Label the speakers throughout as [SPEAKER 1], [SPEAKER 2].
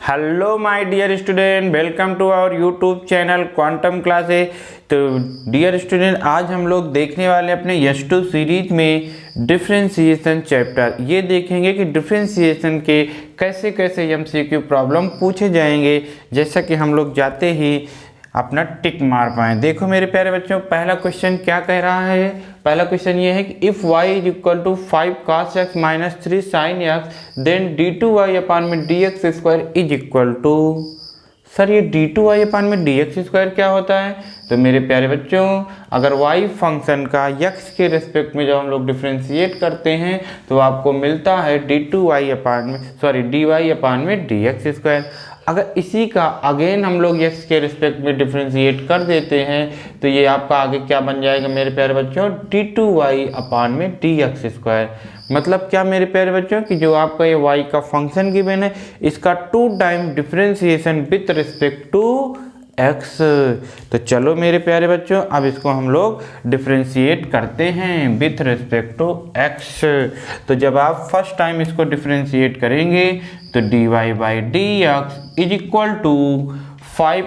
[SPEAKER 1] Hello my dear student, welcome to our YouTube channel quantum classes. तो dear student, आज हम लोग देखने वाले अपने S2 सीरीज में डिफरेंशिएशन चैप्टर। ये देखेंगे कि डिफरेंशिएशन के कैसे कैसे MCQ प्रॉब्लम पूछे जाएंगे, जैसा कि हम लोग जाते ही अपना टिक मार पाए। देखो मेरे प्यारे बच्चों, पहला क्वेश्चन क्या कह रहा है। पहला क्वेश्चन ये है कि if y is equal to 5 cos x minus 3 sin x then d2y upon में dx square is equal to. Sir ये d2y अपान में dx स्क्वायर क्या होता है? तो मेरे प्यारे बच्चों, अगर y फंक्शन का x के रिस्पेक्ट में जब हम लोग डिफ्रेंशिएट करते हैं तो आपको मिलता है dy अपान में dx स्क्वायर। अगर इसी का अगेन हम लोग x के रिस्पेक्ट में डिफ्रेंशिएट कर देते हैं तो ये आपका आगे क्या बन जाएगा मेरे प्यारे बच्चों, d2y अपान में dx स्क्वायर। मतलब क्या मेरे प्यारे बच्चों कि जो आपका ये y का फंक्शन गिवन है, इसका 2 time differentiation with respect to x। तो चलो मेरे प्यारे बच्चों, अब इसको हम लोग डिफ्रेंशिएट करते हैं विथ रिस्पेक्ट टू x। तो जब आप फर्स्ट टाइम इसको डिफ्रेंशिएट करेंगे तो dy by dx is equal to 5।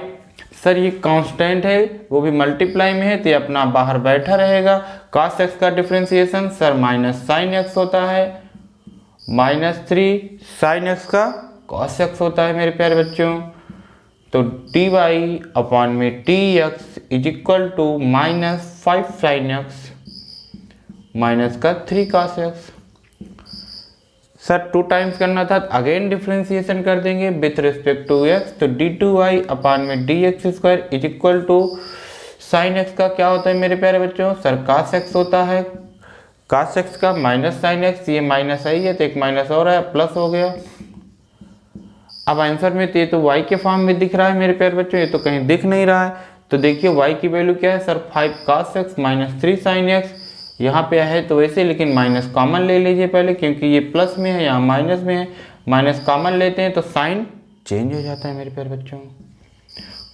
[SPEAKER 1] Sir ये कांस्टेंट है, वो भी मल्टीप्लाई में है तो ये अपना बाहर बैठा रहेगा। cos x का differentiation sir minus sign x होता है, माइनस 3 sin x का cos x होता है मेरे प्यारे बच्चों। तो dy अपान में dx is equal to minus 5 sin x minus का 3 cos x। सर 2 टाइम्स करना था, अगेन डिफ्रेंशिएशन कर देंगे विथ रिस्पेक्ट टू x। तो d2y अपान में dx square is equal to sine x का क्या होता है मेरे प्यारे बच्चों, सर cos x होता है। cos x का माइनस साइन x, ये माइनस आई है तो एक माइनस और है, प्लस हो गया। अब आंसर में तो ये तो y के फॉर्म में दिख रहा है मेरे प्यारे बच्चों, ये तो कहीं दिख नहीं रहा है। तो देखिए y की वैल्यू क्या है sir, 5 cos x minus 3 sin x। यहाँ पे है तो वैसे, लेकिन माइनस कॉमन ले लीजिए पहले, क्योंकि ये प्लस में है यहाँ माइनस में है। माइनस कॉमन लेते हैं तो साइन चेंज हो जाता है मेरे प्यारे बच्चों।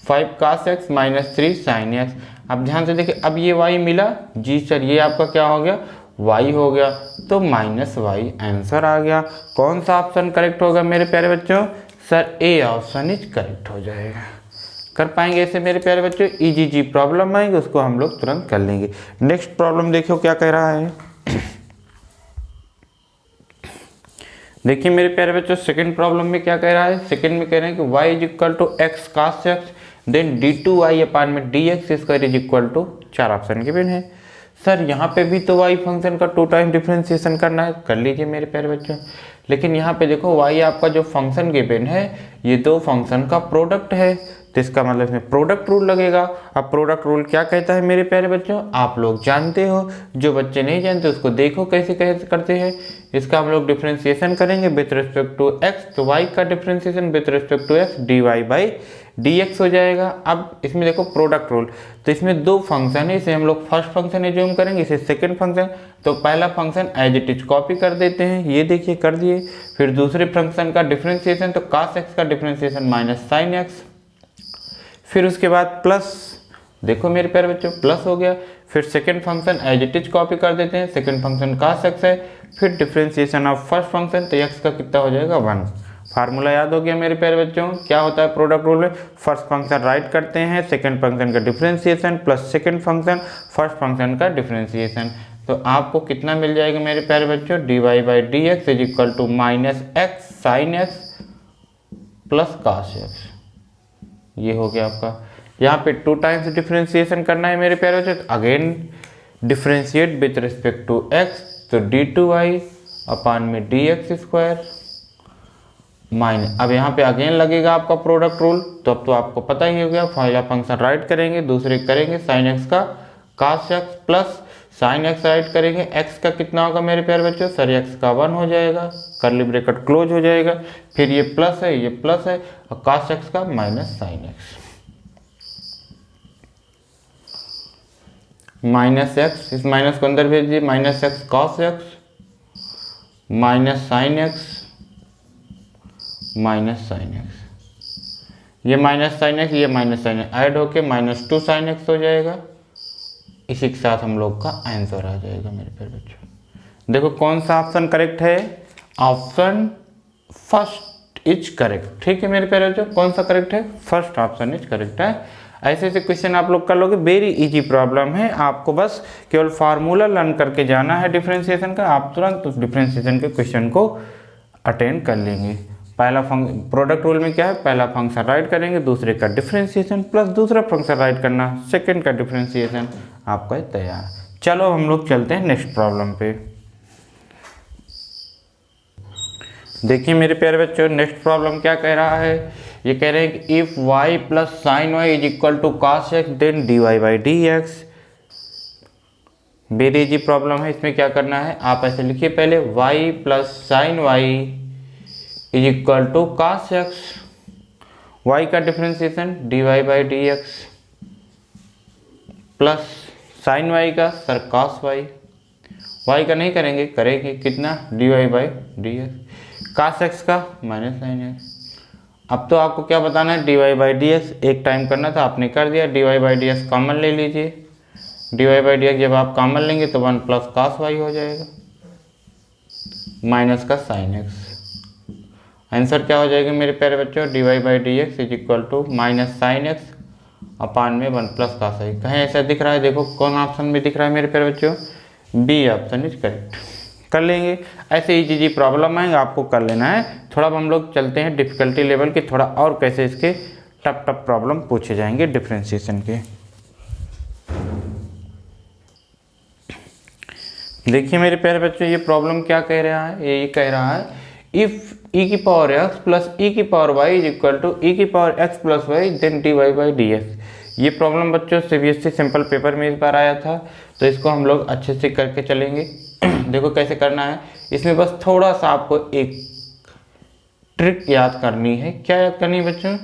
[SPEAKER 1] 5 cos x minus 3 sin x। अब ध्यान से देखिए, अब ये y मिला जी सर, ये आपका क्या हो गया, y हो गया, तो माइनस y आंसर आ गया। कौन सा ऑप्शन करेक्ट होगा मेरे प्यारे बच्चों, sir A option is correct हो जाएगा। कर पाएंगे ऐसे मेरे प्यारे बच्चों, इजी प्रॉब्लम आएंगे उसको हम लोग तुरंत कर लेंगे। नेक्स्ट प्रॉब्लम देखो क्या कह रहा है। देखिए मेरे प्यारे बच्चों, सेकंड प्रॉब्लम में क्या कह रहा है। सेकंड में कह रहे हैं कि y is equal to x cos x then d2y upon में dx square is equal to 4 option given है। सर यहाँ पे भी तो y फंक्शन का 2 टाइम डिफ्रेंशिएशन करना है, कर लीजिए मेरे प्यारे बच्चों। लेकिन यहाँ पे देखो y आपका जो फंक्शन गिवन है ये दो फंक्शन का प्रोडक्ट है, तो इसका मतलब इसमें प्रोडक्ट रूल लगेगा। अब प्रोडक्ट रूल क्या कहता है मेरे प्यारे बच्चों, आप लोग जानते हो, जो बच्चे नहीं जानते उसको देखो कैसे कैसे करते हैं। इसका हम लोग डिफ्रेंशिएशन करेंगे विथ रिस्पेक्ट टू x, तो y का differentiation with respect to x dy by dx हो जाएगा। अब इसमें देखो प्रोडक्ट रूल, तो इसमें दो फंक्शन है, इसे हम लोग फर्स्ट फंक्शन एज्यूम करेंगे, इसे सेकंड फंक्शन। तो पहला function as it is copy कर देते हैं, ये देखिए कर दिए। फिर दूसरे फंक्शन का डिफ्रेंशिएशन, तो cos x का डिफ्रेंशिएशन माइनस साइन x, फिर उसके बाद प्लस, देखो मेरे प्यारे बच्चों प्लस हो गया। फिर second function as it is copy कर देते हैं, सेकंड फंक्शन cos x है, फिर डिफ्रेंशिएशन ऑफ फर्स्ट फंक्शन, तो x का कितना हो जाएगा 1। फार्मूला याद हो गया मेरे प्यारे बच्चों, क्या होता है प्रोडक्ट रूल में, फर्स्ट फंक्शन राइट करते हैं, सेकंड फंक्शन का differentiation plus second function first function का डिफ्रेंशिएशन। तो आपको कितना मिल जाएगा मेरे प्यारे बच्चों, dy by dx is equal to minus x sine x plus cos x। ये हो गया आपका। यहाँ पे 2 टाइम्स डिफ्रेंशिएशन करना है मेरे प्यारे बच्चों, again differentiate with respect to x, तो d2y अपान में dx स्क्वायर माइनस, अब यहाँ पे अगेन लगेगा आपका प्रोडक्ट रूल, तो अब तो आपको पता ही हो गया। पहला फंक्शन राइट करेंगे, दूसरे करेंगे साइन x का cos x plus sign x right करेंगे, x का कितना होगा मेरे प्यारे बच्चों, सर x का 1 हो जाएगा, कर्ली ब्रैकेट क्लोज हो जाएगा। फिर ये प्लस है, ये प्लस है, और cos x का minus sign x, minus x, इस माइनस को अंदर भेजिए, minus x cos x minus sign x minus sign x, ये माइनस साइन x, ये माइनस साइन x ऐड होके माइनस 2 साइन x हो जाएगा। इसी के साथ हम लोग का आंसर आ जाएगा मेरे प्यारे बच्चों। देखो कौन सा ऑप्शन करेक्ट है, ऑप्शन फर्स्ट इज करेक्ट। ठीक है मेरे प्यारे बच्चों, कौन सा करेक्ट है? फर्स्ट ऑप्शन इज करेक्ट है। ऐसे ऐसे क्वेश्चन आप लोग कर लोगे, वेरी इजी प्रॉब्लम है, आपको बस केवल फार्मूला लर्न करके जाना है डिफरेंशिएशन का, आप तुरंत उस डिफरेंशिएशन के क्वेश्चन को अटेंड कर लेंगे। पहला फंक्शन प्रोडक्ट रूल में क्या है, पहला फंक्शन राइट करेंगे, दूसरे का डिफरेंशिएशन प्लस दूसरा फंक्शन राइट करना, सेकंड का डिफरेंशिएशन, आपका तैयार। चलो हम लोग चलते हैं नेक्स्ट प्रॉब्लम पे। देखिए मेरे प्यारे बच्चों, नेक्स्ट प्रॉब्लम क्या कह रहा है, ये कह रहे हैं कि if y plus sine Y is equal to cos x then dy by D X. Very easy problem है, इसमें क्या करना है, आप ऐसे लिखिए पहले y plus sine Y is equal to cos x, y का differentiation dy by D X plus sine Y का सर cos y का नहीं करेंगे, करेंगे कितना dy by D X, cos x का माइनस साइन एक्स। अब तो आपको क्या बताना है, dy बाई डी एक्स एक टाइम करना था, आपने कर दिया। dy by D X common ले लीजिए, dy बाई डी एक्स जब आप कॉमन लेंगे तो 1 प्लस cos y हो जाएगा माइनस का साइन एक्स। आंसर क्या हो जाएगा मेरे प्यारे बच्चों, dy by D x is equal to minus sine X upon में 1 प्लस cos y। कहीं ऐसा दिख रहा है, देखो कौन ऑप्शन में दिख रहा है मेरे प्यारे बच्चों, बी ऑप्शन इज करेक्ट। कर लेंगे, ऐसे इजी प्रॉब्लम आएंगे आपको कर लेना है। थोड़ा हम लोग चलते हैं डिफिकल्टी लेवल के, थोड़ा और कैसे इसके टफ प्रॉब्लम पूछे जाएंगे डिफरेंशिएशन के। देखिए मेरे प्यारे बच्चों, ये प्रॉब्लम क्या कह रहा है, ये कह रहा है इफ e की पावर x प्लस e की power y is equal to e की power x plus y then dy by D X. ये प्रॉब्लम बच्चों CBSE सिंपल पेपर में इस बार आया था, तो इसको हम लोग अच्छे से करके चलेंगे। देखो कैसे करना है, इसमें बस थोड़ा सा आपको एक ट्रिक याद करनी है। क्या याद करनी है बच्चों,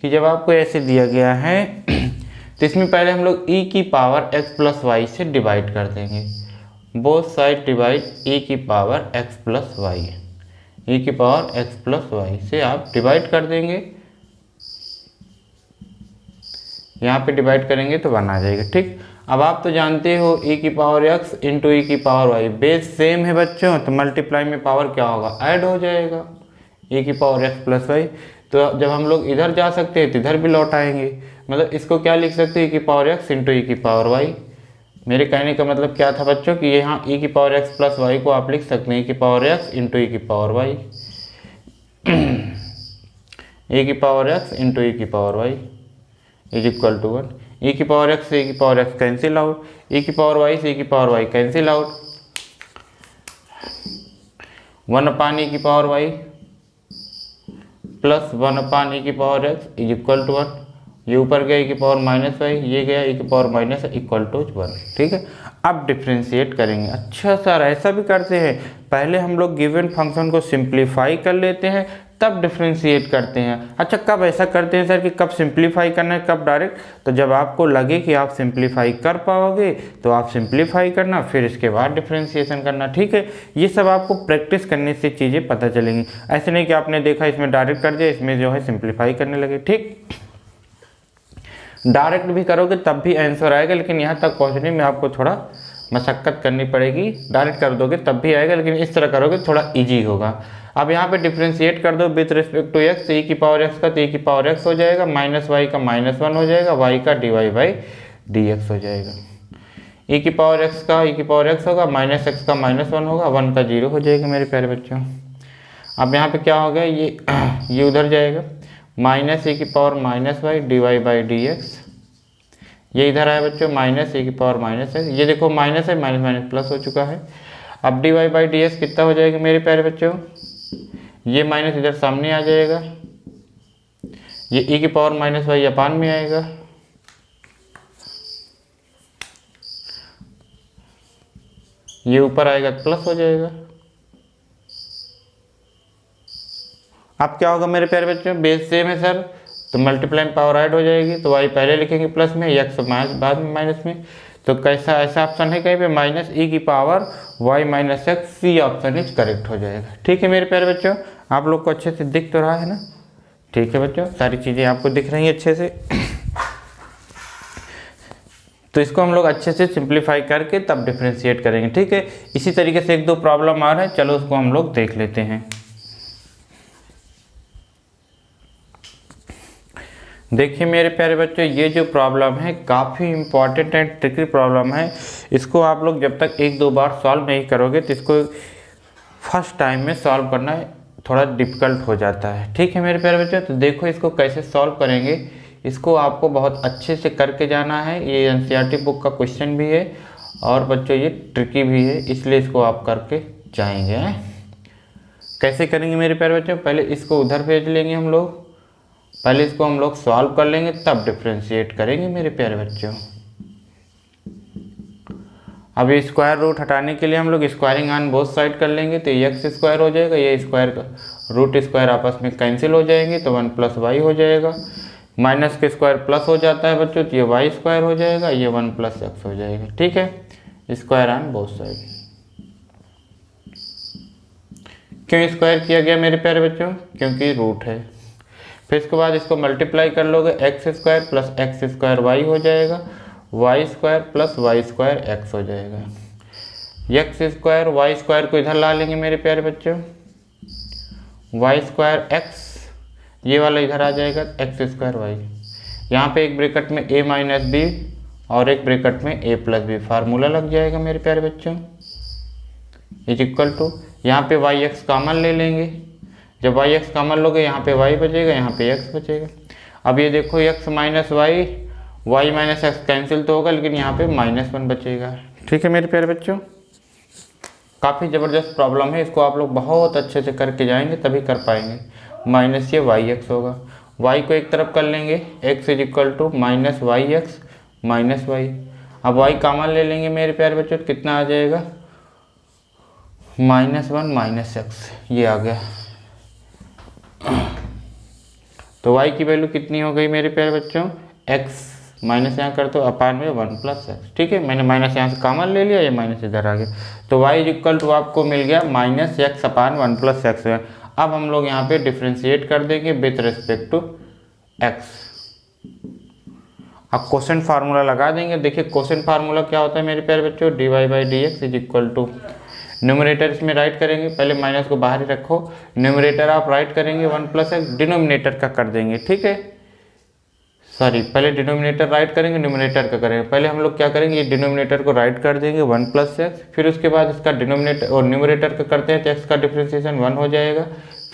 [SPEAKER 1] कि जब आपको ऐसे दिया गया है तो इसमें पहले हम लोग e की पावर x प्लस वाई से डिवाइड कर देंगे, बोथ साइड डिवाइड e की power x plus Y, e की पावर x प्लस वाई से आप डिवाइड कर देंगे, यहाँ पे डिवाइड करेंगे तो 1 आ जाएगा। ठीक, अब आप तो जानते हो e की पावर x इंटू ई की पावर वाई, बेस सेम है बच्चों, तो मल्टीप्लाई में पावर क्या होगा, ऐड हो जाएगा e की पावर x प्लस वाई। तो जब हम लोग इधर जा सकते हैं तो इधर भी लौट आएंगे, मतलब इसको क्या लिख सकते हैं, e की पावर x इंटू ई की पावर वाई। मेरे कहने का मतलब क्या था बच्चों, कि यहाँ e की पावर x प्लस वाई को आप लिख सकते हैं e की पावर x इंटू ई की पावर वाई, e की पावर x इंटू ई की power y is equal to 1। e की पावर x से e की power x cancel out, e की पावर y से e की power y cancel out, 1 upon e की power y plus 1 upon e की power x is equal to 1। ये ऊपर गया e की पावर माइनस वाई, ये गया e की पावर माइनस इक्वल टू 1। ठीक है, अब डिफ्रेंशिएट करेंगे। अच्छा सर ऐसा भी करते हैं, पहले हम लोग गिवन फंक्शन को सिंप्लीफाई कर लेते हैं तब डिफ्रेंशिएट करते हैं। अच्छा कब ऐसा करते हैं सर, कि कब सिंप्लीफाई करना है कब डायरेक्ट, तो जब आपको लगे कि आप सिंप्लीफाई कर पाओगे तो आप सिंप्लीफाई करना, फिर इसके बाद डिफ्रेंशिएशन करना। ठीक है, ये सब आपको प्रैक्टिस करने से चीज़ें पता चलेंगी, ऐसे नहीं कि आपने देखा इसमें डायरेक्ट कर दिया, इसमें जो है सिंप्लीफाई करने लगे। ठीक, डायरेक्ट भी करोगे तब भी आंसर आएगा, लेकिन यहाँ तक पहुँचने में आपको थोड़ा मशक्क़त करनी पड़ेगी। डायरेक्ट कर दोगे तब भी आएगा, लेकिन इस तरह करोगे थोड़ा इजी होगा। अब यहाँ पे डिफ्रेंशिएट कर दो विथ रिस्पेक्ट टू x, तो e की पावर x का तो e की पावर x हो जाएगा, माइनस y का -1 हो जाएगा, y का dy बाई डी एक्स हो जाएगा। e की पावर x का e की पावर x होगा, माइनस x का -1 होगा, 1 का 0 हो जाएगा मेरे प्यारे बच्चों। अब यहाँ पे क्या हो गया, ये उधर जाएगा, माइनस e की power -y dy by D X, ये इधर आया बच्चों, माइनस e की पावर माइनस है, ये देखो माइनस है, माइनस माइनस प्लस हो चुका है। अब dy बाई डी एक्स कितना हो जाएगा मेरे प्यारे बच्चों, ये माइनस इधर सामने आ जाएगा, ये e की पावर -y अपान में आएगा, ये ऊपर आएगा प्लस हो जाएगा। अब क्या होगा मेरे प्यारे बच्चों, बेस सेम है सर, तो मल्टीप्लाई में पावर ऐड हो जाएगी, तो y पहले लिखेंगे प्लस में, x बाद में माइनस में। तो कैसा ऐसा ऑप्शन है कहीं पे, माइनस e की power y minus x, C option is correct हो जाएगा। ठीक है मेरे प्यारे बच्चों, आप लोग को अच्छे से दिख तो रहा है ना। ठीक है बच्चों, सारी चीज़ें आपको दिख रही हैं अच्छे से। तो इसको हम लोग अच्छे से सिंप्लीफाई करके तब डिफ्रेंशिएट करेंगे। ठीक है, इसी तरीके से 1-2 प्रॉब्लम आ रहा है, चलो उसको हम लोग देख लेते हैं। देखिए मेरे प्यारे बच्चों, ये जो प्रॉब्लम है काफ़ी इम्पॉर्टेंट एंड ट्रिकी प्रॉब्लम है। इसको आप लोग जब तक 1-2 बार सॉल्व नहीं करोगे तो इसको फर्स्ट टाइम में सॉल्व करना थोड़ा डिफ़िकल्ट हो जाता है। ठीक है मेरे प्यारे बच्चों, तो देखो इसको कैसे सॉल्व करेंगे। इसको आपको बहुत अच्छे से करके जाना है। ये एनसीईआरटी बुक का क्वेश्चन भी है और बच्चों ये ट्रिकी भी है, इसलिए इसको आप करके जाएंगे। कैसे करेंगे मेरे प्यारे बच्चों, पहले इसको उधर भेज लेंगे हम लोग, पहले इसको हम लोग सॉल्व कर लेंगे तब डिफ्रेंशिएट करेंगे मेरे प्यारे बच्चों। अब ये स्क्वायर रूट हटाने के लिए हम लोग स्क्वायरिंग ऑन बोथ साइड कर लेंगे, तो ये एक्स स्क्वायर हो जाएगा, ये स्क्वायर का रूट स्क्वायर आपस में कैंसिल हो जाएंगे तो 1 + y हो जाएगा। माइनस के स्क्वायर प्लस हो जाता है बच्चों, तो ये वाई स्क्वायर हो जाएगा, ये 1 + x हो जाएगा। ठीक है, स्क्वायर ऑन बोथ साइड। क्यों स्क्वायर किया गया मेरे प्यारे बच्चों, क्योंकि रूट है। फिर इसके बाद इसको मल्टीप्लाई कर लोगे, x² + x² y हो जाएगा, y² + y² x हो जाएगा। x² y² को इधर ला लेंगे मेरे प्यारे बच्चों, y² x, ये वाला इधर आ जाएगा x² y। यहाँ पे एक ब्रैकेट में a - b और एक ब्रैकेट में a + b, फार्मूला लग जाएगा मेरे प्यारे बच्चों। इज इक्वल टू, यहाँ पे yx कॉमन ले लेंगे, जब yx कॉमन लोगे यहाँ पे y बचेगा, यहाँ पे x बचेगा। अब ये देखो x - y - x कैंसिल तो होगा, लेकिन यहाँ पे -1 बचेगा। ठीक है मेरे प्यारे बच्चों, काफ़ी ज़बरदस्त प्रॉब्लम है, इसको आप लोग बहुत अच्छे से करके जाएंगे तभी कर पाएंगे। माइनस ये yx होगा, y को एक तरफ कर लेंगे, x is equal to -yx - y। अब y कॉमन ले लेंगे मेरे प्यारे बच्चों, तो कितना आ जाएगा, -1 - x, ये आ गया। तो y की वैल्यू कितनी हो गई मेरे प्यारे बच्चों, x माइनस यहाँ कर दो अपान में 1 + x। ठीक है, मैंने माइनस यहाँ से कॉमन ले लिया, ये माइनस इधर आ गया, तो y इज इक्वल टू आपको मिल गया -x अपान 1 + x। अब हम लोग यहाँ पे डिफ्रेंशिएट कर देंगे विथ रिस्पेक्ट टू x। अब क्वेश्चन फार्मूला लगा देंगे। देखिए क्वेश्चन फार्मूला क्या होता है मेरे प्यारे बच्चों, dy/dx is equal to, numerator इसमें राइट करेंगे, पहले माइनस को बाहर ही रखो, न्यूमरेटर आप राइट करेंगे 1 + x, डिनोमिनेटर का कर देंगे। ठीक है, सॉरी, पहले डिनोमिनेटर राइट करेंगे, न्यूमरेटर का करेंगे। पहले हम लोग क्या करेंगे, ये डिनोमिनेटर को राइट कर देंगे 1 + x, फिर उसके बाद इसका डिनोमिनेटर और न्यूमरेटर का करते हैं तो x का डिफ्रेंशिएशन 1 हो जाएगा,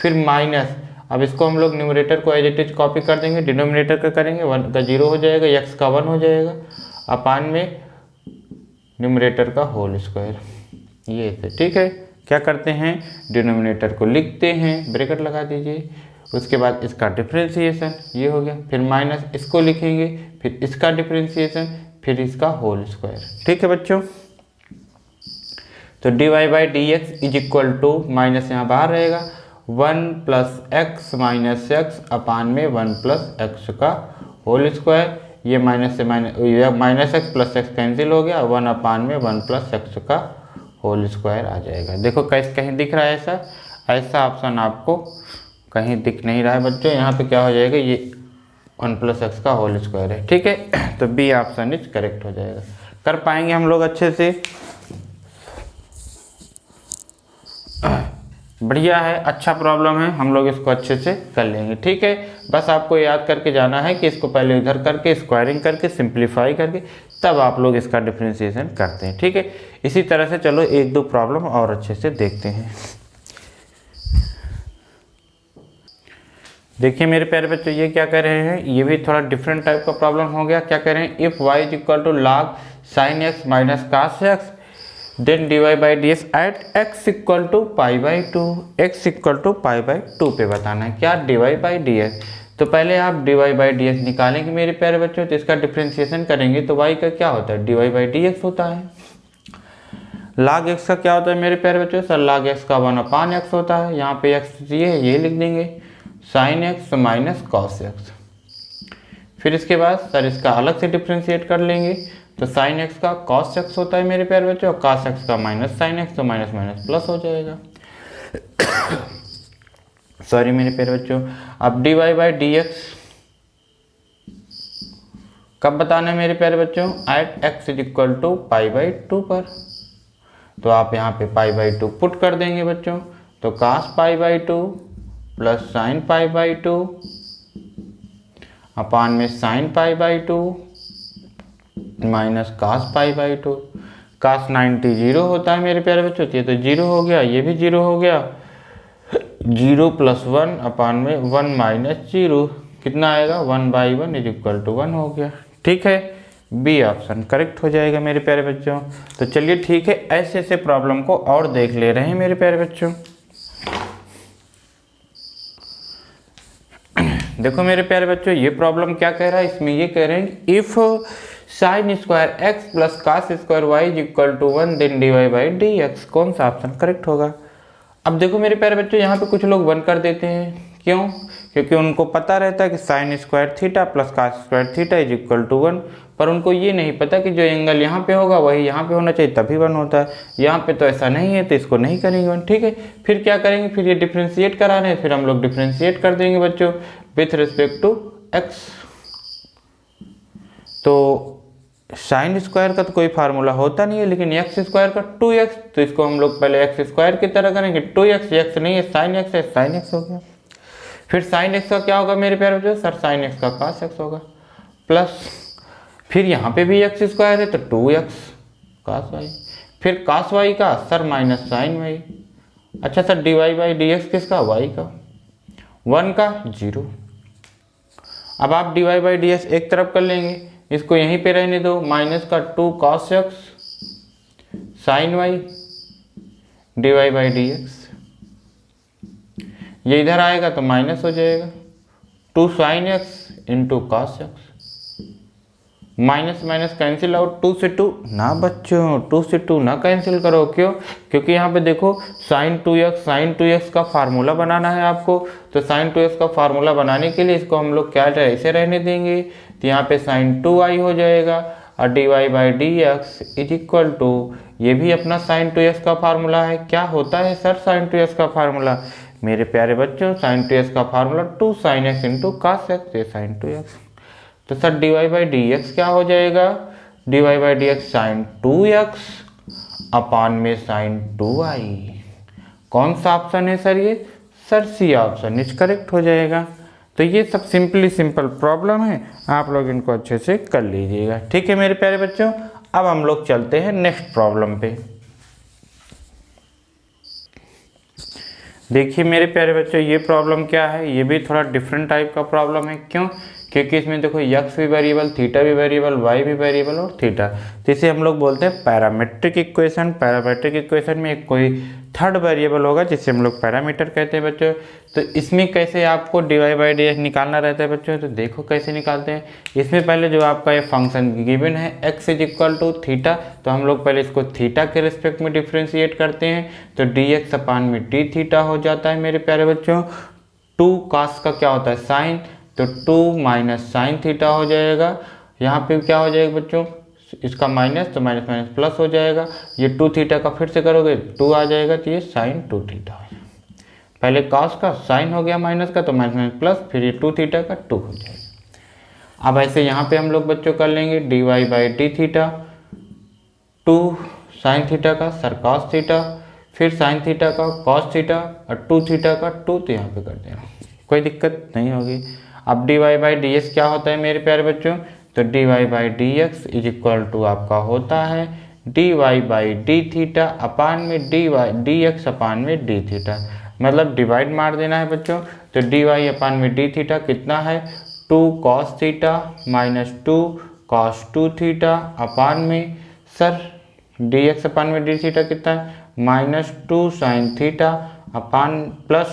[SPEAKER 1] फिर माइनस। अब इसको हम लोग न्यूमरेटर को एज इट इज कॉपी कर देंगे, डिनोमिनेटर का करेंगे 1 का 0 हो जाएगा, x का 1 हो जाएगा, अपान में न्यूमरेटर का होल स्क्वायर, ये थे। ठीक है, क्या करते हैं, डिनोमिनेटर को लिखते हैं, ब्रैकेट लगा दीजिए, उसके बाद इसका डिफ्रेंशिएशन ये हो गया, फिर माइनस इसको लिखेंगे, फिर इसका डिफ्रेंशिएशन, फिर इसका होल स्क्वायर। ठीक है बच्चों, तो dy/dx is equal to, minus यहाँ बाहर रहेगा, 1 + x - x अपान में 1 + x का होल स्क्वायर, ये माइनस से माइनस -x + x कैंसिल हो गया, 1 अपान में 1 + x का होल स्क्वायर आ जाएगा। देखो कैसे कहीं दिख रहा है ऐसा ऑप्शन आपको कहीं दिख नहीं रहा है बच्चों, यहाँ पे क्या हो जाएगा, ये 1 + x का होल स्क्वायर है। ठीक है, तो बी ऑप्शन इज करेक्ट हो जाएगा। कर पाएंगे हम लोग अच्छे से, बढ़िया है, अच्छा प्रॉब्लम है, हम लोग इसको अच्छे से कर लेंगे। ठीक है, बस आपको याद करके जाना है कि इसको पहले इधर करके स्क्वायरिंग करके सिंप्लीफाई करके तब आप लोग इसका डिफरेंशिएशन करते हैं। ठीक है, इसी तरह से चलो 1-2 प्रॉब्लम और अच्छे से देखते हैं। देखिए मेरे प्यारे बच्चों, ये क्या कह रहे हैं, ये भी थोड़ा डिफरेंट टाइप का प्रॉब्लम हो गया। क्या कह रहे हैं, if y is equal to log sin x - cos x then dy/dx at x equal to π/2, x equal to π/2 पे बताना है क्या, dy/dx। तो पहले आप dy/dx निकालेंगे मेरे प्यारे बच्चों, तो इसका डिफ्रेंशिएशन करेंगे तो y का क्या होता है, dy/dx होता है। log x का क्या होता है मेरे प्यारे बच्चों, सर log x का 1/x होता है, यहाँ पे x ये लिख देंगे, sin x - cos x। फिर इसके बाद सर इसका अलग से डिफ्रेंशिएट कर लेंगे, तो sin x का cos x होता है मेरे प्यारे बच्चों, और cos x का -sin x, तो माइनस प्लस हो जाएगा। सॉरी मेरे प्यारे बच्चों, अब dy/dx कब बताना है मेरे प्यारे बच्चों, at x is equal to π/2 पर। तो आप यहाँ पे π/2 पुट कर देंगे बच्चों, तो cos π/2 प्लस sin π/2 अपान में sine pi by 2 minus cos pi by 2। Cos 90 zero होता है मेरे प्यारे बच्चों, ये तो जीरो हो गया, ये भी जीरो हो गया। 0 + 1 अपान में 1 - 0 कितना आएगा 1/1 इज इक्वल टू 1 हो गया। ठीक है, बी ऑप्शन करेक्ट हो जाएगा मेरे प्यारे बच्चों। तो चलिए ठीक है, ऐसे ऐसे प्रॉब्लम को और देख ले रहे हैं मेरे प्यारे बच्चों। देखो मेरे प्यारे बच्चों, ये प्रॉब्लम क्या कह रहा है, इसमें ये कह रहे हैं if sin square x plus cos square y is equal to 1 then dy/dx। कौन सा ऑप्शन करेक्ट होगा। अब देखो मेरे प्यारे बच्चों, यहाँ पे कुछ लोग 1 कर देते हैं, क्यों? क्योंकि उनको पता रहता है कि sine square theta plus cos square theta is equal to 1, पर उनको ये नहीं पता कि जो एंगल यहाँ पे होगा वही यहाँ पे होना चाहिए, तभी 1 होता है। यहाँ पे तो ऐसा नहीं है, तो इसको नहीं करेंगे 1। ठीक है, फिर क्या करेंगे, फिर ये डिफ्रेंशिएट कराने, फिर हम लोग डिफ्रेंशिएट कर देंगे बच्चों विथ रिस्पेक्ट टू x। तो साइन स्क्वायर का तो कोई फार्मूला होता नहीं है, लेकिन एक्स स्क्वायर का 2x, तो इसको हम लोग पहले एक्स स्क्वायर की तरह करेंगे। 2x x नहीं है, साइन x है, साइन x हो गया। फिर साइन x का क्या होगा मेरे प्यारे बच्चों, सर साइन x का cos x होगा, प्लस फिर यहाँ पे भी x स्क्वायर है तो 2x cos y, फिर cos y का सर माइनस साइन y। अच्छा सर dy/dx किसका, y का, 1 का 0। अब आप dy/dx एक तरफ कर लेंगे, इसको यहीं पे रहने दो, माइनस का 2 cos x sign y dy/dx। ये इधर आएगा तो माइनस हो जाएगा 2 sin x into cos x। Minus minus cancel out, 2 से 2 ना बच्चों, 2 से 2 ना कैंसिल करो। क्यों? क्योंकि यहाँ पे देखो sin 2x का फार्मूला बनाना है आपको, तो sin 2x का फार्मूला बनाने के लिए इसको हम लोग क्या ऐसे रहने देंगे, तो यहाँ पे sin 2y हो जाएगा और dy/dx इज इक्वल टू, ये भी अपना sin 2x का फार्मूला है। क्या होता है सर sin 2x का फार्मूला, मेरे प्यारे बच्चों sin 2x का formula 2 sin x into cos x, ये sin 2x। तो सर dy/dx क्या हो जाएगा, dy/dx sin 2x अपान में sin 2y। कौन सा ऑप्शन है सर ये, sir C option is correct हो जाएगा। तो ये सब सिंपल प्रॉब्लम है, आप लोग इनको अच्छे से कर लीजिएगा। ठीक है मेरे प्यारे बच्चों, अब हम लोग चलते हैं नेक्स्ट प्रॉब्लम पे। देखिए मेरे प्यारे बच्चों, ये प्रॉब्लम क्या है, ये भी थोड़ा डिफरेंट टाइप का प्रॉब्लम है। क्यों? क्योंकि इसमें देखो x भी वेरिएबल, थीटा भी वेरिएबल, y भी वेरिएबल और थीटा, जिसे हम लोग बोलते हैं पैरामेट्रिक इक्वेशन। पैरामेट्रिक इक्वेशन में एक कोई थर्ड वेरिएबल होगा जिसे हम लोग पैरामीटर कहते हैं बच्चों। तो इसमें कैसे आपको dy/dx निकालना रहता है बच्चों, तो देखो कैसे निकालते हैं। इसमें पहले जो आपका ये फंक्शन गिवन है x is equal to theta, तो हम लोग पहले इसको थीटा के रिस्पेक्ट में डिफ्रेंशिएट करते हैं, तो dx अपान में d थीटा हो जाता है मेरे प्यारे बच्चों। 2 cos का क्या होता है साइन, तो 2 माइनस साइन थीटा हो जाएगा। यहाँ पे क्या हो जाएगा बच्चों, इसका माइनस, तो माइनस माइनस प्लस हो जाएगा। ये 2 थीटा का फिर से करोगे 2 आ जाएगा, तो ये साइन 2 थीटा हो जाएगा। पहले कॉस का साइन हो गया माइनस का, तो माइनस माइनस प्लस, फिर ये 2 थीटा का 2 हो जाएगा। अब ऐसे यहाँ पे हम लोग बच्चों कर लेंगे dy/d थीटा, 2 साइन थीटा का सर कॉस थीटा, फिर साइन थीटा का कॉस थीटा और 2 थीटा का 2, तो यहाँ पे कर देना, कोई दिक्कत नहीं होगी। अब dy/dx क्या होता है मेरे प्यारे बच्चों, तो dy/dx इज इक्वल टू आपका होता है dy/d थीटा अपान में dx अपान में d थीटा, मतलब डिवाइड मार देना है बच्चों। तो dy अपान में d थीटा कितना है, 2 cos theta minus 2 cos 2 theta upon में सर dx अपान में d थीटा कितना है, minus 2 sine theta upon plus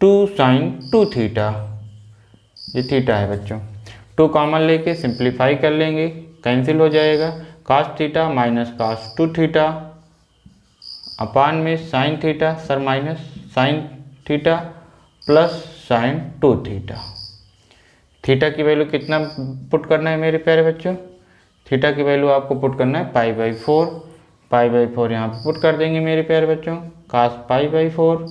[SPEAKER 1] 2 sine 2 theta, ये थीटा है बच्चों। 2 कॉमन लेके सिंप्लीफाई कर लेंगे, कैंसिल हो जाएगा, cos theta minus cos 2 theta upon में sine theta sir minus sine theta plus sine 2 theta. Theta की वैल्यू कितना पुट करना है मेरे प्यारे बच्चों, थीटा की वैल्यू आपको पुट करना है पाई/4 यहाँ पे पुट कर देंगे मेरे प्यारे बच्चों, cos पाई/4,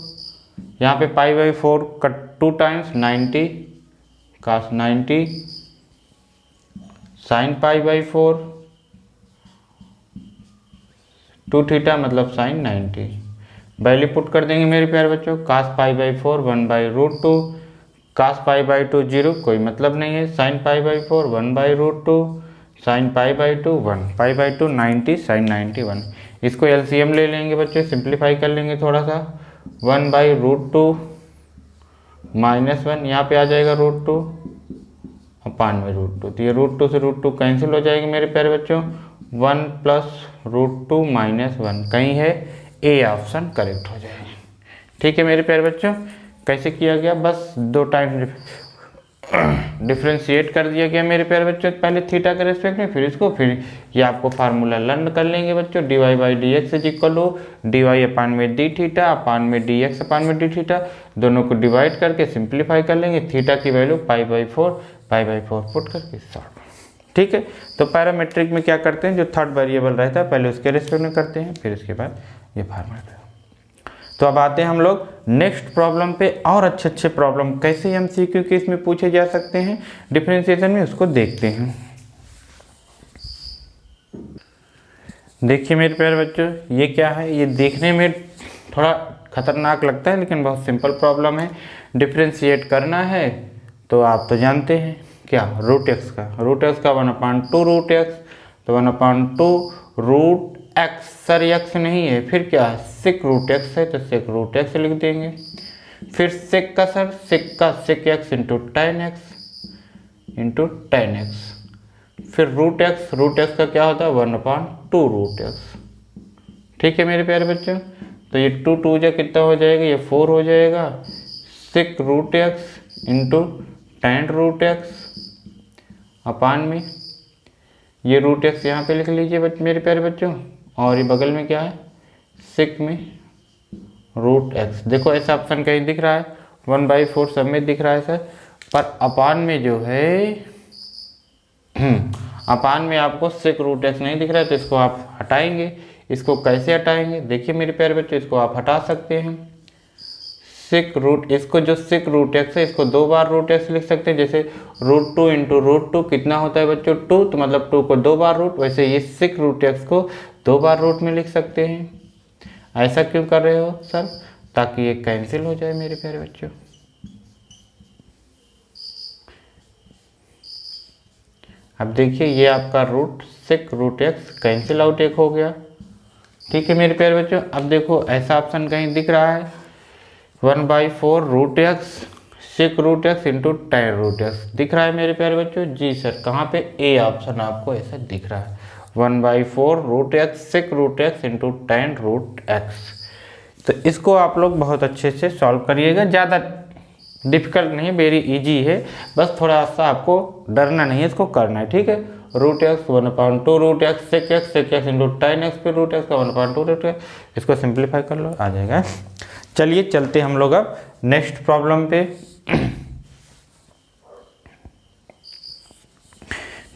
[SPEAKER 1] यहाँ पे पाई/4 का 2 टाइम्स 90 cos 90 साइन पाई/4 2 थीटा मतलब साइन 90। वैल्यू पुट कर देंगे मेरे प्यारे बच्चों, cos पाई/4 1/√2 cos पाई बाई 2 0, कोई मतलब नहीं है। sin pi by 4 1/√2, sin pi by 2 1 pi by 2 90 sin 90 1। इसको एलसीएम ले लेंगे बच्चों, सिंप्लीफाई कर लेंगे थोड़ा सा। 1/√2 -1, यहाँ पे आ जाएगा √2 अपान में √2, तो ये √2 से √2 कैंसिल हो जाएगी मेरे प्यारे बच्चों। 1 + √2 -1 कहीं है, ए ऑप्शन करेक्ट हो जाएगा। ठीक है मेरे प्यारे बच्चों, कैसे किया गया, बस 2 टाइम डिफ्रेंशिएट कर दिया गया मेरे प्यारे बच्चों, पहले थीटा के रेस्पेक्ट में, फिर ये आपको फार्मूला लर्न कर लेंगे बच्चों। dy/dx dy अपान में डी थीटा अपान में dx अपान में डी थीटा, दोनों को डिवाइड करके सिंप्लीफाई कर लेंगे। थीटा की वैल्यू पाई/4 पुट करके सॉल्व। ठीक है, तो पैरामेट्रिक में क्या करते हैं, जो थर्ड वेरिएबल रहता है पहले उसके रेस्पेक्ट में करते हैं, फिर इसके बाद ये फार्मूला। तो अब आते हैं हम लोग नेक्स्ट प्रॉब्लम पे, और अच्छे प्रॉब्लम कैसे एमसीक्यू के इसमें पूछे जा सकते हैं डिफरेंशिएशन में, उसको देखते हैं। देखिए मेरे प्यारे बच्चों, ये क्या है, ये देखने में थोड़ा खतरनाक लगता है लेकिन बहुत सिंपल प्रॉब्लम है। डिफरेंशिएट करना है तो आप तो जानते हैं क्या, √x का 1/2√x, तो 1/2√x, सर x नहीं है, फिर क्या है sec√x है, तो sec√x लिख देंगे। फिर sec का sir sec x tan x, फिर √x का क्या होता है 1/2√x। ठीक है मेरे प्यारे बच्चों, तो ये 2 जा कितना हो जाएगा, ये 4 हो जाएगा। sec√x tan√x अपान में ये √x यहाँ पे लिख लीजिए मेरे प्यारे बच्चों, और ये बगल में क्या है sec में √x। देखो ऐसा ऑप्शन कहीं दिख रहा है, 1/4 सब में दिख रहा है सर, पर अपान में जो है अपान में आपको sec√x नहीं दिख रहा है, तो इसको आप हटाएंगे। इसको कैसे हटाएंगे, देखिए मेरे प्यारे बच्चों, इसको आप हटा सकते हैं। इसको जो sec√x है, इसको 2 बार √x लिख सकते हैं, जैसे √2 × √2 कितना होता है बच्चों 2, तो मतलब 2 को 2 बार रूट, वैसे ये sec√x को 2 बार रूट में लिख सकते हैं। ऐसा क्यों कर रहे हो सर, ताकि ये कैंसिल हो जाए मेरे प्यारे बच्चों। अब देखिए ये आपका sec√x कैंसिल आउट एक हो गया। ठीक है मेरे प्यारे बच्चों, अब देखो ऐसा ऑप्शन कहीं दिख रहा है 1/4√x sec√x tan√x दिख रहा है मेरे प्यारे बच्चों। जी सर, कहाँ पे, ए ऑप्शन आपको ऐसा दिख रहा है 1/4√x sec√x tan√x। तो इसको आप लोग बहुत अच्छे से सॉल्व करिएगा, ज़्यादा डिफिकल्ट नहीं, वेरी इजी है, बस थोड़ा सा आपको डरना नहीं है, इसको करना है। ठीक है, √x 1/2√x sec x tan x, फिर √x का 1/2√x, इसको सिंप्लीफाई कर लो, आ जाएगा। चलिए चलते हम लोग अब नेक्स्ट प्रॉब्लम पे।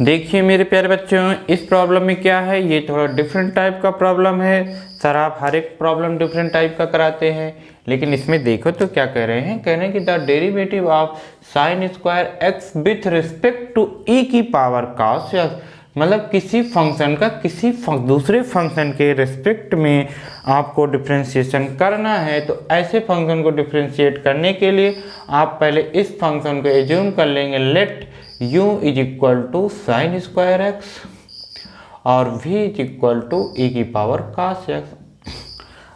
[SPEAKER 1] देखिए मेरे प्यारे बच्चों, इस प्रॉब्लम में क्या है, ये थोड़ा डिफरेंट टाइप का प्रॉब्लम है। सर आप हर एक प्रॉब्लम डिफरेंट टाइप का कराते हैं, लेकिन इसमें देखो तो क्या कह रहे हैं, कह रहे हैं कि the derivative of sin² with respect to e की पावर cos x, मतलब किसी फंक्शन का किसी दूसरे फंक्शन के रिस्पेक्ट में आपको डिफरेंशिएशन करना है, तो ऐसे फंक्शन को डिफरेंशिएट करने के लिए आप पहले इस फंक्शन को एज्यूम कर लेंगे, लेट u = sin² और v = e की पावर cos x।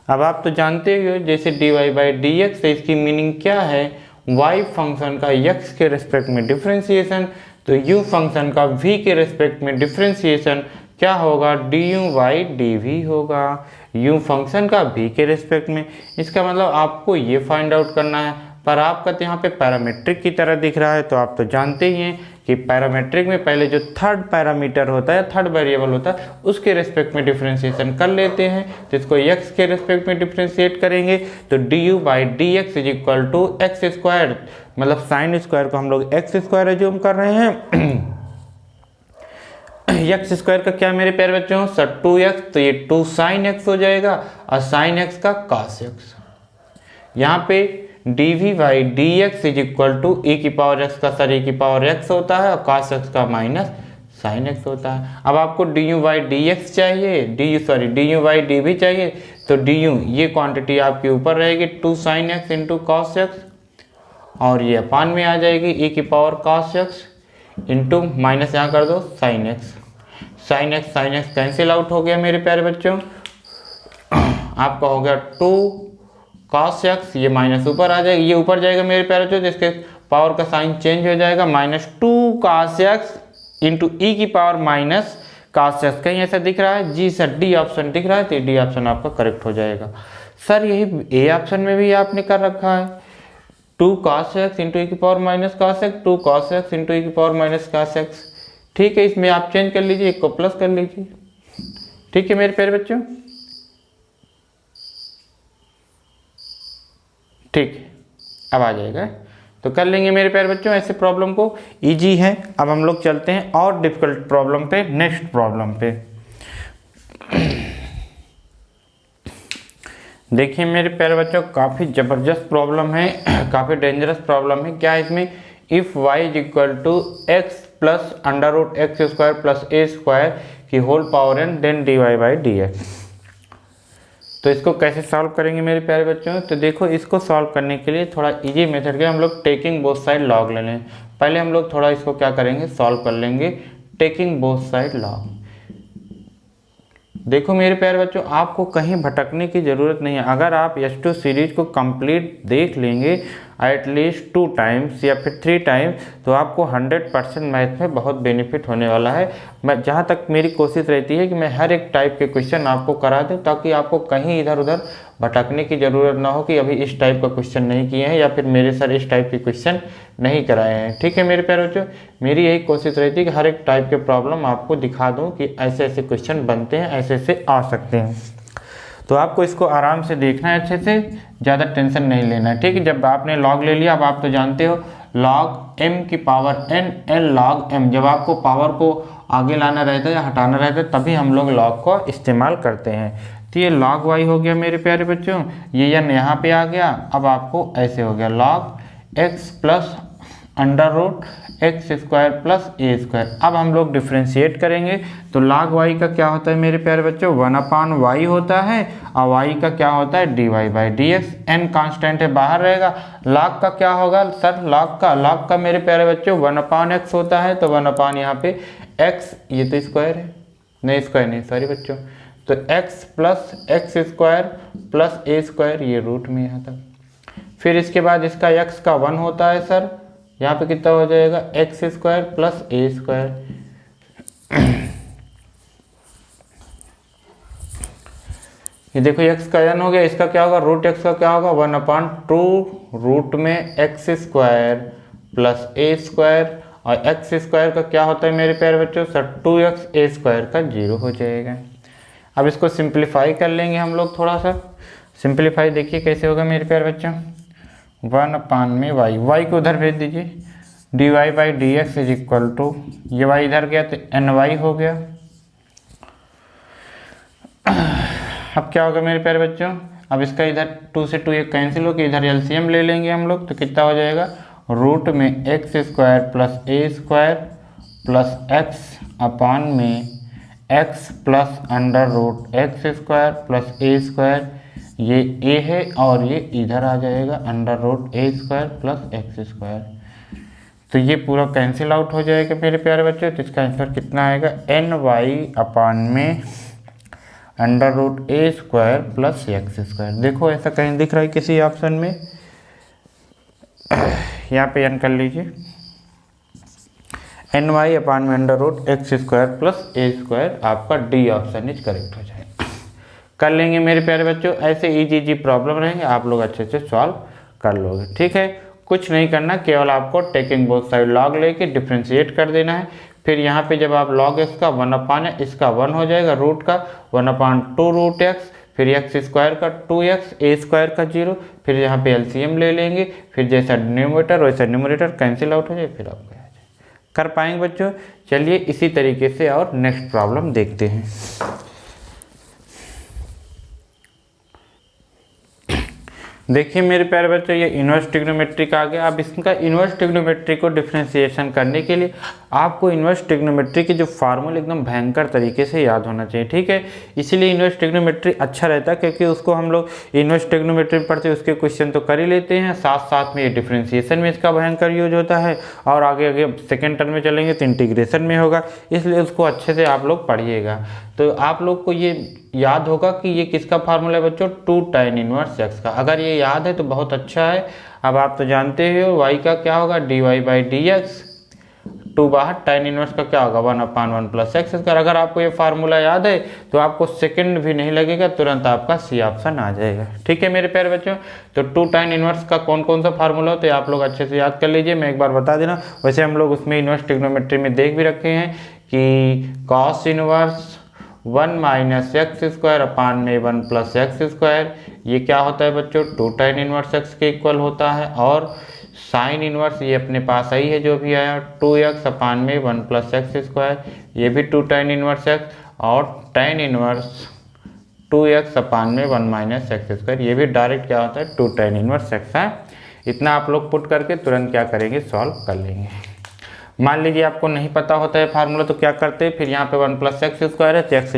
[SPEAKER 1] अब आप तो जानते हो जैसे dy/dx है, इसकी मीनिंग क्या है, y फंक्शन का x के रिस्पेक्ट में डिफरेंशिएशन, तो u फंक्शन का v के रिस्पेक्ट में डिफरेंशिएशन क्या होगा, du/dv होगा, u फंक्शन का v के रिस्पेक्ट में। इसका मतलब आपको ये फाइंड आउट करना है, पर आपका तो यहाँ पे पैरामीट्रिक की तरह दिख रहा है, तो आप तो जानते ही हैं कि पैरामीट्रिक में पहले जो थर्ड पैरामीटर होता है, थर्ड वेरिएबल होता है, उसके रिस्पेक्ट में डिफरेंशिएशन कर लेते हैं। तो इसको x के रिस्पेक्ट में डिफरेंशिएट करेंगे, तो du/dx = x², मतलब sin² को हम लोग x² एज्यूम कर रहे हैं। x² का क्या मेरे प्यारे बच्चों, सर 2x, तो ये 2 sin x हो जाएगा, और sin x का cos x। यहाँ पे dv/dx = e की पावर x का सर e की पावर x होता है, और cos x का माइनस sin x होता है। अब आपको du/dx चाहिए, du/dv चाहिए, तो du ये क्वांटिटी आपके ऊपर रहेगी 2 sin x × cos x, और ये अपान में आ जाएगी e की power cos x into minus यहाँ कर दो sin x। sin x cancel out हो गया मेरे प्यारे बच्चों। आपका हो गया 2 cos x, ये माइनस ऊपर आ जाएगा, ये ऊपर जाएगा मेरे प्यारे बच्चों, जिसके पावर का साइन चेंज हो जाएगा, -2 cos x इंटू ई की पावर माइनस cos x। कहीं ऐसा दिख रहा है? जी सर, डी ऑप्शन दिख रहा है, तो डी ऑप्शन आपका करेक्ट हो जाएगा। सर यही ए ऑप्शन में भी आपने कर रखा है, 2 cos x इंटू ई की power minus cos x, 2 cos x into ई की पावर माइनस cos x। ठीक है, इसमें आप चेंज कर लीजिए, एक को प्लस कर लीजिए। ठीक है मेरे प्यारे बच्चों, ठीक है, अब आ जाएगा, तो कर लेंगे मेरे प्यारे बच्चों ऐसे प्रॉब्लम को। इजी है। अब हम लोग चलते हैं और डिफिकल्ट प्रॉब्लम पे, नेक्स्ट प्रॉब्लम पे। देखिए मेरे प्यारे बच्चों, काफ़ी ज़बरदस्त प्रॉब्लम है, काफ़ी डेंजरस प्रॉब्लम है। क्या है इसमें? If y is equal to X plus under root x square plus A square की whole power n then dy by D X. तो इसको कैसे सॉल्व करेंगे मेरे प्यारे बच्चों? तो देखो, इसको सॉल्व करने के लिए थोड़ा इजी मेथड के हम लोग टेकिंग बोथ साइड लॉग ले लें। पहले हम लोग थोड़ा इसको क्या करेंगे, सॉल्व कर लेंगे टेकिंग बोथ साइड लॉग। देखो मेरे प्यारे बच्चों, आपको कहीं भटकने की ज़रूरत नहीं है। अगर आप S2 सीरीज को कंप्लीट देख लेंगे एटलीस्ट 2 टाइम्स या फिर 3 टाइम्स, तो आपको 100% मैथ में बहुत बेनिफिट होने वाला है। मैं जहाँ तक मेरी कोशिश रहती है कि मैं हर एक टाइप के क्वेश्चन आपको करा दूँ, ताकि आपको कहीं इधर उधर भटकने की ज़रूरत ना हो कि अभी इस टाइप का क्वेश्चन नहीं किए हैं या फिर मेरे सर इस टाइप के क्वेश्चन नहीं कराए हैं। ठीक है मेरे प्यारे बच्चों, मेरी यही कोशिश रहती है कि हर एक टाइप के प्रॉब्लम आपको दिखा दूँ कि ऐसे ऐसे क्वेश्चन बनते हैं, ऐसे ऐसे आ सकते हैं। तो आपको इसको आराम से देखना है, अच्छे से, ज़्यादा टेंशन नहीं लेना है। ठीक है, जब आपने लॉग ले लिया, अब आप तो जानते हो लॉग m की power n l log m, जब आपको पावर को आगे लाना रहता है या हटाना रहता है तभी हम लोग लॉग को इस्तेमाल करते हैं। तो ये log y हो गया मेरे प्यारे बच्चों, ये n यहाँ पे आ गया। अब आपको ऐसे हो गया log x plus under root x square plus ए स्क्वायर। अब हम लोग डिफ्रेंशिएट करेंगे, तो log y का क्या होता है मेरे प्यारे बच्चों? 1/y होता है, और y का क्या होता है? dy by D x. n constant है, बाहर रहेगा। log का क्या होगा सर? log का मेरे प्यारे बच्चों 1/x होता है, तो 1/ यहाँ पे x, ये तो स्क्वायर है, नहीं स्क्वायर नहीं, सॉरी बच्चों, तो x plus x square plus ए स्क्वायर, ये रूट में यहाँ तक। फिर इसके बाद इसका x का 1 होता है सर, यहाँ पे कितना हो जाएगा? एक्स स्क्वायर प्लस ए स्क्वायर। ये देखो x का n हो गया, इसका क्या होगा? रूट x का क्या होगा? 1/2 रूट में एक्स स्क्वायर प्लस ए स्क्वायर, और एक्स स्क्वायर का क्या होता है मेरे प्यारे बच्चों? सर 2x ए स्क्वायर का 0 हो जाएगा। अब इसको सिंप्लीफाई कर लेंगे हम लोग, थोड़ा सा सिंप्लीफाई देखिए कैसे होगा मेरे प्यारे बच्चों। 1/y, y को उधर भेज दीजिए, dy by D x is equal to, ये y इधर गया तो ny हो गया। अब क्या होगा मेरे प्यारे बच्चों? अब इसका इधर 2 से 2 एक कैंसिल हो के इधर एलसीएम ले लेंगे हम लोग, तो कितना हो जाएगा? रूट में एक्स स्क्वायर प्लस ए स्क्वायर प्लस एक्स अपान में x plus under root x square plus ए स्क्वायर, ये a है और ये इधर आ जाएगा under root a square plus x square. तो ये पूरा कैंसिल आउट हो जाएगा मेरे प्यारे बच्चों। तो इसका आंसर कितना आएगा? ny अपान में under root a square plus x square. देखो ऐसा कहीं दिख रहा है किसी ऑप्शन में? यहाँ पे n कर लीजिए, ny अपान में under root x square plus ए स्क्वायर, आपका डी ऑप्शन इज करेक्ट हो जाएगा। कर लेंगे मेरे प्यारे बच्चों, ऐसे इजी प्रॉब्लम रहेंगे, आप लोग अच्छे से सॉल्व कर लोगे। ठीक है, कुछ नहीं करना, केवल आपको टेकिंग बोथ साइड लॉग लेके डिफ्रेंशिएट कर देना है। फिर यहाँ पे जब आप log x का 1/, इसका 1 हो जाएगा, रूट का 1/2 रूट x, फिर एक्स स्क्वायर का 2x, ए स्क्वायर का 0, फिर यहाँ पे एलसीएम ले लेंगे, फिर जैसा न्यूमरेटर वैसा न्यूमरेटर कैंसिल आउट हो जाए, फिर आपको आ जाए। कर पाएंगे बच्चों? चलिए इसी तरीके से और नेक्स्ट प्रॉब्लम देखते हैं। देखिए मेरे प्यारे बच्चों, ये इन्वर्स ट्रिग्नोमेट्री आ गया। अब इसका इन्वर्स ट्रिग्नोमेट्री को डिफ्रेंसिएशन करने के लिए आपको इन्वर्स ट्रिग्नोमेट्री के जो फार्मूले एकदम भयंकर तरीके से याद होना चाहिए, ठीक है। इसीलिए इन्वर्स ट्रिग्नोमेट्री अच्छा रहता है, क्योंकि उसको हम लोग इन्वर्स ट्रिग्नोमेट्री पढ़ते उसके क्वेश्चन तो कर ही लेते हैं, साथ साथ में ये डिफ्रेंसिएशन में इसका भयंकर यूज होता है, और आगे आगे सेकेंड टर्म में चलेंगे तो इंटीग्रेशन में होगा, इसलिए उसको अच्छे से आप लोग पढ़िएगा। तो आप लोग को ये याद होगा कि ये किसका फार्मूला है बच्चों, 2 tan इनवर्स x का। अगर ये याद है तो बहुत अच्छा है। अब आप तो जानते हो y का क्या होगा, dy/dx, 2 बाहर, tan इनवर्स का क्या होगा 1/1 + x²। अगर आपको ये फार्मूला याद है तो आपको सेकंड भी नहीं लगेगा, तुरंत आपका सी ऑप्शन आ जाएगा, ठीक है मेरे प्यारे बच्चों। तो 2 tan इनवर्स का कौन कौन सा फार्मूला होता है आप लोग अच्छे से याद कर लीजिए, मैं एक बार बता देना। वैसे हम लोग उसमें इनवर्स ट्रिग्नोमेट्री में देख भी रखे हैं कि cos इनवर्स 1 - x² अपान में 1 + x², ये क्या होता है बच्चों, 2 tan इनवर्स x के इक्वल होता है। और साइन इनवर्स ये अपने पास आई है जो भी आया, 2x अपान में 1 + x², ये भी 2 tan इनवर्स x। और tan इनवर्स 2x अपान में 1 - x², ये भी डायरेक्ट क्या होता है 2 tan इनवर्स x है। इतना आप लोग पुट करके तुरंत क्या करेंगे, सॉल्व कर लेंगे। मान लीजिए आपको नहीं पता होता है फार्मूला, तो क्या करते हैं, फिर यहाँ पे 1 + x² है तो x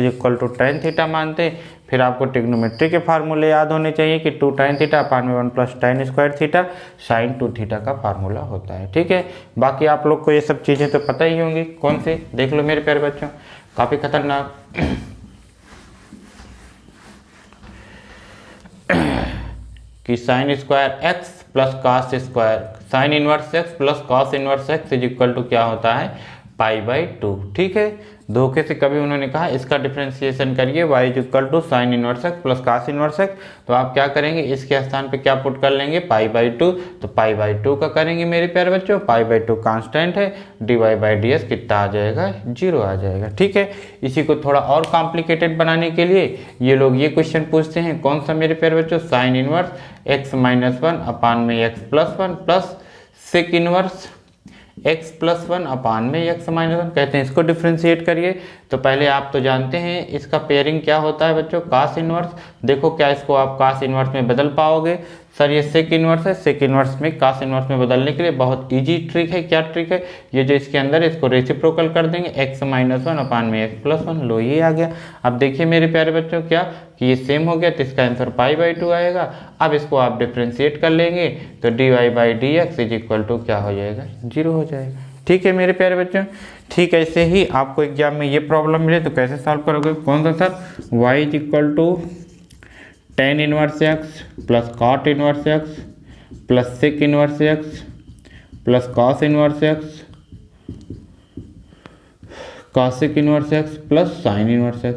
[SPEAKER 1] = tan थीटा मानते हैं। फिर आपको ट्रिग्नोमेट्री के फार्मूले याद होने चाहिए कि 2 tan थीटा अपान में 1 + tan² थीटा sin 2 थीटा का फार्मूला होता है, ठीक है। बाकी आप लोग को ये सब चीज़ें तो पता ही होंगी, कौन सी देख लो मेरे प्यारे बच्चों, काफ़ी खतरनाक कि sin² x + cos², sin inverse x + cos inverse x = क्या होता है π/2, ठीक है। धोखे से कभी उन्होंने कहा इसका डिफ्रेंसिएशन करिए y = sin inverse x + cos inverse x, तो आप क्या करेंगे, इसके स्थान पे क्या पुट कर लेंगे π/2, तो π/2 का करेंगे मेरे प्यारे बच्चों, π/2 कांस्टेंट है, dy/ds कितना आ जाएगा, 0 आ जाएगा, ठीक है। इसी को थोड़ा और कॉम्प्लिकेटेड बनाने के लिए ये लोग ये क्वेश्चन पूछते हैं, कौन सा मेरे प्यारे बच्चों, sin इनवर्स x - 1 अपान में x + 1 plus sec inverse x + 1 अपान में x - 1, कहते हैं इसको डिफ्रेंशिएट करिए। तो पहले आप तो जानते हैं इसका पेयरिंग क्या होता है बच्चों, cos इनवर्स। देखो क्या इसको आप cos इनवर्स में बदल पाओगे, सर ये sec इनवर्स है, sec इनवर्स में cos इनवर्स में बदलने के लिए बहुत इजी ट्रिक है। क्या ट्रिक है, ये जो इसके अंदर है इसको रेसिप्रोकल कर देंगे, x - 1 अपान में x + 1, लो ये आ गया। अब देखिए मेरे प्यारे बच्चों क्या कि ये सेम हो गया, तो इसका आंसर π/2 आएगा। अब इसको आप डिफ्रेंशिएट कर लेंगे तो dy/dx = क्या हो जाएगा, 0 हो जाएगा, ठीक है मेरे प्यारे बच्चों। ठीक ऐसे ही आपको एग्जाम में ये प्रॉब्लम मिले तो कैसे सॉल्व करोगे, कौन सा sir, y = tan inverse x + cot inverse x + sec inverse x + cos inverse x cosec inverse x + sin inverse x।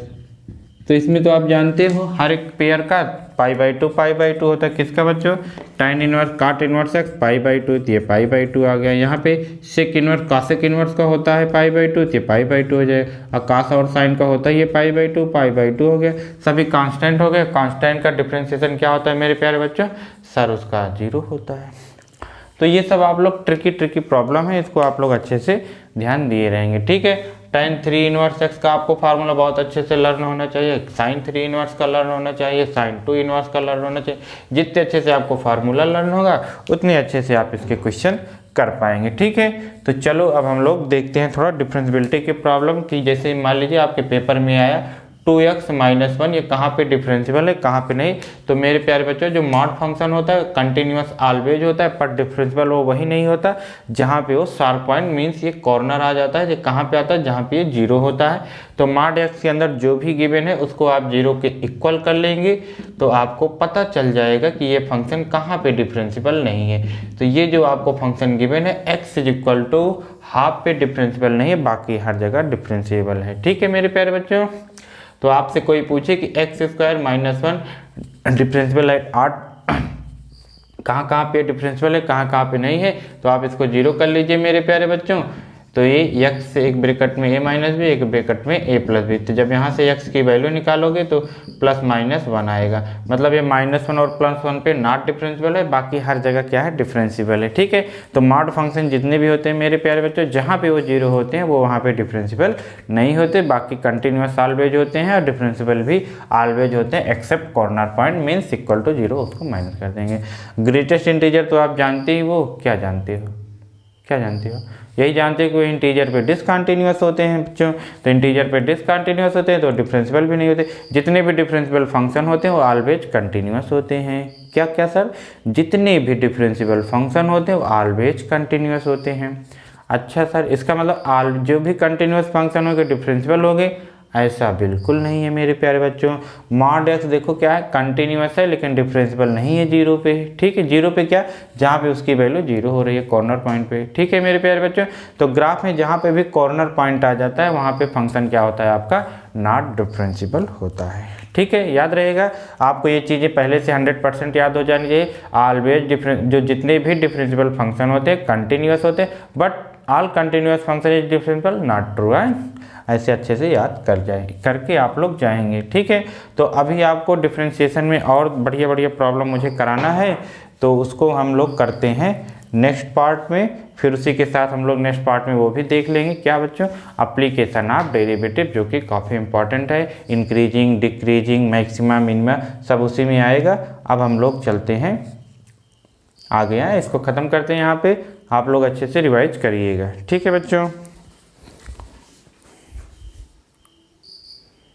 [SPEAKER 1] तो इसमें तो आप जानते हो हर एक पेयर का π/2 होता है, किसका बच्चों, tan inverse cot inverse x π/2, तो ये π/2 आ गया। यहाँ पे sec इनवर्स cosec इनवर्स का होता है π/2, तो ये π/2 हो जाएगा। और cos और sin का होता है ये π/2 हो गया। सभी कांस्टेंट हो गए, कांस्टेंट का डिफ्रेंसिएशन क्या होता है मेरे प्यारे बच्चों, सर उसका 0 होता है। तो ये सब आप लोग ट्रिकी प्रॉब्लम है, इसको आप लोग अच्छे से ध्यान दिए रहेंगे, ठीक है। tan 3 इनवर्स x का आपको फार्मूला बहुत अच्छे से लर्न होना चाहिए, sin 3 इनवर्स का लर्न होना चाहिए, sin 2 इनवर्स का लर्न होना चाहिए। जितने अच्छे से आपको फार्मूला लर्न होगा उतने अच्छे से आप इसके क्वेश्चन कर पाएंगे, ठीक है। तो चलो अब हम लोग देखते हैं थोड़ा डिफरेंशिएबिलिटी की प्रॉब्लम की। जैसे मान लीजिए आपके पेपर में आया 2x - 1, ये कहाँ पे डिफरेंशिएबल है कहाँ पे नहीं। तो मेरे प्यारे बच्चों जो मॉड फंक्शन होता है कंटिन्यूअस ऑलवेज होता है, पर डिफरेंशिएबल वो वही नहीं होता जहाँ पे वो शार्प पॉइंट मीन्स ये कॉर्नर आ जाता है, ये कहाँ पे आता है, जहाँ पे ये 0 होता है। तो मॉड x के अंदर जो भी गिवन है उसको आप 0 के इक्वल कर लेंगे तो आपको पता चल जाएगा कि ये फंक्शन कहाँ पे डिफरेंशिएबल नहीं है। तो ये जो आपको फंक्शन गिवन है x = हाफ पे डिफरेंशिएबल नहीं है, बाकी हर जगह डिफरेंशिएबल है, ठीक है मेरे प्यारे बच्चों। तो आपसे कोई पूछे कि x² - 1 डिफरेंशिएबल है 8, कहाँ पे डिफरेंशिएबल है कहाँ पे नहीं है, तो आप इसको 0 कर लीजिए मेरे प्यारे बच्चों। तो ये x एक ब्रैकेट में a माइनस बी, एक ब्रैकेट में a प्लस बी। तो जब यहाँ से x की वैल्यू निकालोगे तो प्लस माइनस वन आएगा, मतलब ये -1 और +1 पे नॉट डिफरेंशिएबल है, बाकी हर जगह क्या है डिफरेंशिएबल है। ठीक है, तो मॉड फंक्शन जितने भी होते हैं मेरे प्यारे बच्चों, जहाँ पे वो 0 होते हैं वो वहाँ पे डिफरेंशिएबल नहीं होते, बाकी कंटिन्यूस ऑलवेज होते हैं और डिफरेंशिएबल भी ऑलवेज होते हैं except corner point means equal to 0, उसको माइनस कर देंगे। ग्रेटेस्ट इंटीजर तो आप जानते ही, वो क्या जानते हो, क्या जानते हो, यही जानते हैं कि वो इंटीजर पे डिसकंटिन्यूअस होते हैं बच्चों। तो इंटीजर पे डिसकंटिन्यूअस होते हैं तो डिफरेंशिएबल भी नहीं होते। जितने भी डिफरेंशिएबल फंक्शन होते हैं वो ऑलवेज कंटिन्यूअस होते हैं। क्या क्या सर, जितने भी डिफरेंशिएबल फंक्शन होते हैं वो ऑलवेज कंटिन्यूअस होते हैं। अच्छा सर, इसका मतलब जो भी कंटिन्यूअस फंक्शन होंगे डिफरेंशिएबल होंगे, ऐसा बिल्कुल नहीं है मेरे प्यारे बच्चों। मॉड एक्स देखो क्या है, कंटिन्यूअस है लेकिन डिफरेंशिएबल नहीं है 0 पे। ठीक है, 0 पे क्या, जहाँ पे उसकी वैल्यू 0 हो रही है कॉर्नर पॉइंट पे। ठीक है मेरे प्यारे बच्चों, तो ग्राफ में जहाँ पे भी कॉर्नर पॉइंट आ जाता है वहाँ पे फंक्शन क्या होता है आपका, नॉट डिफरेंशिएबल होता है। ठीक है, याद रहेगा आपको ये चीज़ें पहले से 100% याद हो जानी चाहिए। ऑलवेज जो जितने भी डिफरेंशिएबल फंक्शन होते हैं कंटिन्यूअस होते हैं, but all continuous function is differentiable not true है। ऐसे अच्छे से याद करके आप लोग जाएंगे। ठीक है, तो अभी आपको डिफरेंशिएशन में और बढ़िया बढ़िया प्रॉब्लम मुझे कराना है, तो उसको हम लोग करते हैं नेक्स्ट पार्ट में। फिर उसी के साथ हम लोग नेक्स्ट पार्ट में वो भी देख लेंगे क्या बच्चों, एप्लीकेशन ऑफ डेरिवेटिव, जो कि काफ़ी इंपॉर्टेंट है। इंक्रीजिंग, डिक्रीजिंग, मैक्सिमा, मिनिमा सब उसी में आएगा। अब हम लोग चलते हैं आगे, इसको ख़त्म करते हैं यहाँ पे। आप लोग अच्छे से रिवाइज करिएगा। ठीक है बच्चों।